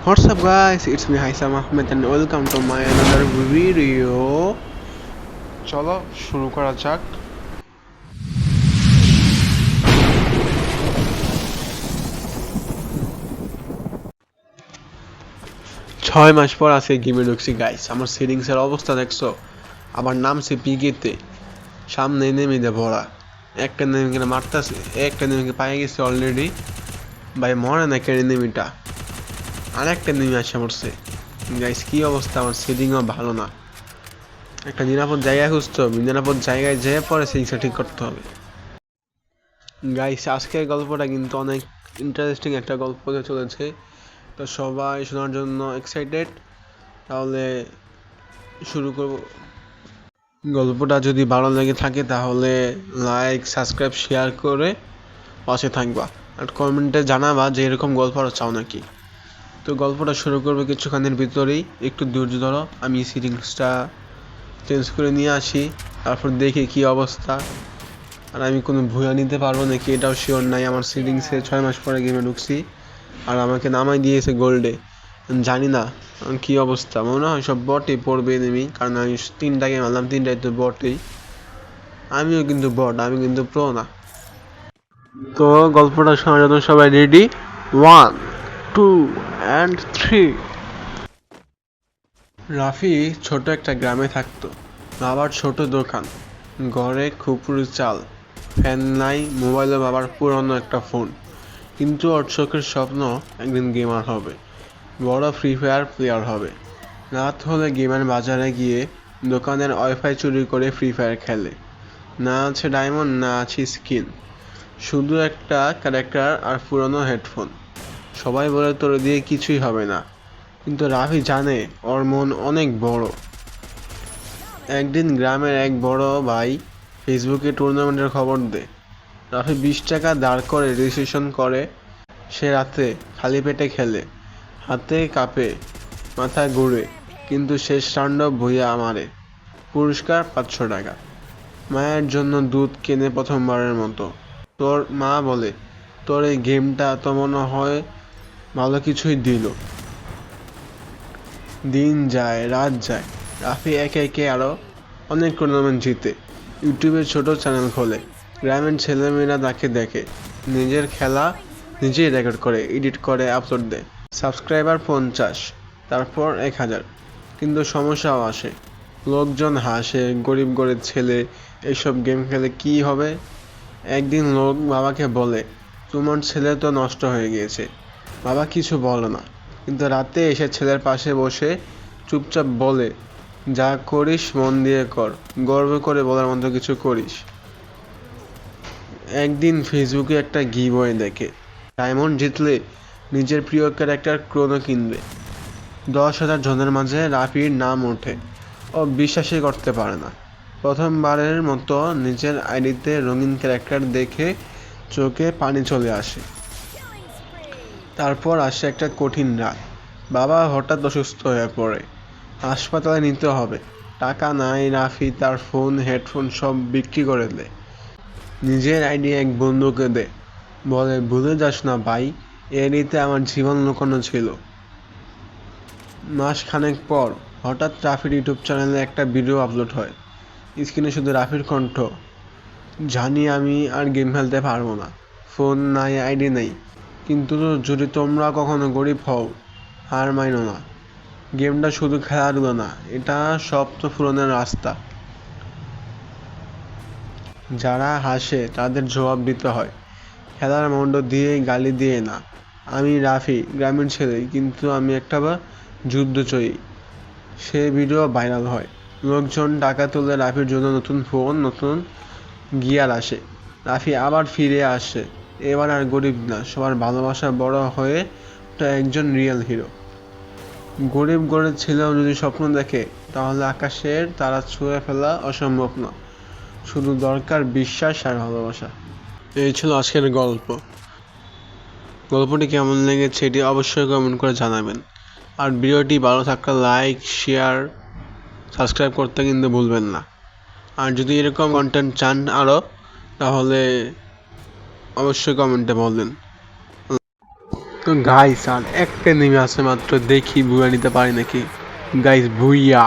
What's up guys, it's me Haisam Ahmed and welcome to my another video. চলো শুরু করা যাক। 6 মাস পর আছে গেমে ঢুকছি গাইস। আমার সেটিংসের অবস্থা দেখছো? আবার নামছে পিকেতে, সামনে নেমেদে ভরা। একটা নেমে মারতাছে, একটা নেমে পায়ে গেছে অলরেডি। ভাই মরে না কেন নেমিটা, আর একটা নেমে আসে মরছে। গাইস কি অবস্থা, আমার সেটিংও ভালো না। একটা নিরাপদ জায়গায় খুঁজতে হবে, নিরাপদ জায়গায় যেয়ে পরে সেটিংসটা ঠিক করতে হবে। গাইস আজকের গল্পটা কিন্তু অনেক ইন্টারেস্টিং একটা গল্প হতে চলেছে, তো সবাই শোনার জন্য এক্সাইটেড। তাহলে শুরু করব। গল্পটা যদি ভালো লেগে থাকে তাহলে লাইক, সাবস্ক্রাইব, শেয়ার করে পাশে থাকবা, আর কমেন্টে জানাবা যে এরকম গল্প আরও চাও নাকি। তো গল্পটা শুরু করবে কিছুক্ষণের ভিতরেই, একটু ধৈর্য ধরো। আমি সিটিংসটা চেঞ্জ করে নিয়ে আসি, তারপর দেখি কি অবস্থা। আর আমি কোনো ভুয়া নিতে পারবো নাকি এটাও শিওর নাই। আমার সেটিংসে 6 মাস পরে গেমে ঢুকছি, আর আমাকে নামাই দিয়েছে গোল্ডে। জানি না কি অবস্থা, মনে হয় সব বটই পড়বে এনিমি, কারণ আমি 3টা গেম আনলাম, 3টাই তো বটই। আমিও কিন্তু বট, আমি কিন্তু প্রো না। তো গল্পটা শোনার জন্য সবাই রেডি? 1, 2 and 3। রাফি ছোট একটা গ্রামে থাকতো। বাবার ছোট দোকান, ঘরে খুপড়ি চাল, ফ্যান নাই, মোবাইলে বাবার পুরনো একটা ফোন। কিন্তু ওর চোখের স্বপ্ন একদিন গেমার হবে, বড় ফ্রি ফায়ার প্লেয়ার হবে। রাত হলে গেমের বাজারে গিয়ে দোকানের ওয়াইফাই চুরি করে ফ্রি ফায়ার খেলে। না আছে ডায়মন্ড, না আছে স্কিন, শুধু একটা ক্যারেক্টার আর পুরনো হেডফোন। সবাই বলে তোর দিয়ে কিছুই হবে না, কিন্তু রাফি জানে ওর মন অনেক বড়। একদিন গ্রামের এক বড় ভাই ফেসবুকে টুর্নামেন্টের খবর দেয়। রাফি 20 টাকা দাঁড় করে রেজিস্ট্রেশন করে। সে রাতে খালি পেটে খেলে, হাতে কাঁপে, মাথা ঘুরে, কিন্তু শেষ রাউন্ড ভুইয়া মারে। পুরস্কার 500 টাকা। মায়ের জন্য দুধ কেনে প্রথমবারের মতো। তোর মা বলে, তোর এই গেমটা তো মনে হয় ভালো কিছুই দিল। দিন যায়, রাত যায়, রাফি একে একে আরও অনেক টুর্নামেন্ট জিতে। ইউটিউবে ছোট চ্যানেল খোলে, গ্রামের ছেলেমেয়েরা তাকে দেখে। নিজের খেলা নিজেই রেকর্ড করে, এডিট করে, আপলোড দেয়। সাবস্ক্রাইবার 50, তারপর 1000। কিন্তু সমস্যাও আসে, লোকজন হাসে, গরিব গরিব ছেলে এইসব গেম খেলে কি হবে। একদিন লোক বাবাকে বলে, তোমার ছেলে তো নষ্ট হয়ে গিয়েছে। বাবা কিছু বলে না, কিন্তু রাতে এসে ছেলের পাশে বসে চুপচাপ বলে, যা করিস মন দিয়ে কর, গর্ব করে বলার মতো কিছু করিস। একদিন ফেসবুকে একটা গিভওয়ে দেখে, ডায়মন্ড জিতলে নিজের প্রিয় ক্যারেক্টার ক্রোনো কিনবে। 10,000 জনের মাঝে রাফির নাম ওঠে। ও বিশ্বাসই করতে পারে না। প্রথমবারের মতো নিজের আইডিতে রঙিন ক্যারেক্টার দেখে চোখে পানি চলে আসে। তারপর আসে একটা কঠিন রাত। বাবা হঠাৎ অসুস্থ হয়ে পড়ে, হাসপাতালে নিতে হবে। টাকা নাই। রাফি তার ফোন, হেডফোন সব বিক্রি করে দেয়। নিজের আইডি এক বন্ধুকে দেয়, বলে ভুলে যাস না ভাই, এডিতে আমার জীবন লুকানো ছিল। মাস খানেক পর হঠাৎ রাফির ইউটিউব চ্যানেলে একটা ভিডিও আপলোড হয়। স্ক্রিনে শুধু রাফির কণ্ঠ, জানি আমি আর গেম খেলতে পারবো না, ফোন নাই, আইডি নেই, কিন্তু যদি তোমরা কখনো গরিব হও, হার মাইনো না। গেমটা শুধু খেলাধুলো না, এটা স্বপ্ন পূরণের রাস্তা। যারা হাসে তাদের জবাব দিতে হয়, খেলার মণ্ড দিয়ে, গালি দিয়ে না। আমি রাফি, গ্রামের ছেলে, কিন্তু আমি একটা যুদ্ধ জয়ী। সে ভিডিও ভাইরাল হয়, লোকজন টাকা তুলে রাফির জন্য নতুন ফোন, নতুন গিয়ার আসে। রাফি আবার ফিরে আসে, এবার আর গরিব না, সবার ভালোবাসা বড় হয়ে তো একজন রিয়েল হিরো। গরিব গরিব ছেলেও যদি স্বপ্ন দেখে, তাহলে আকাশের তারা ছুঁয়ে ফেলা অসম্ভব না। শুধু দরকার বিশ্বাস আর ভালোবাসা। এই ছিল আজকের গল্প। গল্পটি কেমন লেগেছে এটি অবশ্যই কমেন্ট করে জানাবেন। আর ভিডিওটি ভালো থাকলে লাইক, শেয়ার, সাবস্ক্রাইব করতে কিন্তু ভুলবেন না। আর যদি এরকম কন্টেন্ট চান আরও, তাহলে অবশ্যই কমেন্টে বলবেন। তো গাইস আর একটা নেমে আসে মাত্র, দেখি বুয়া নিতে পারি নাকি। গাইস ভুইয়া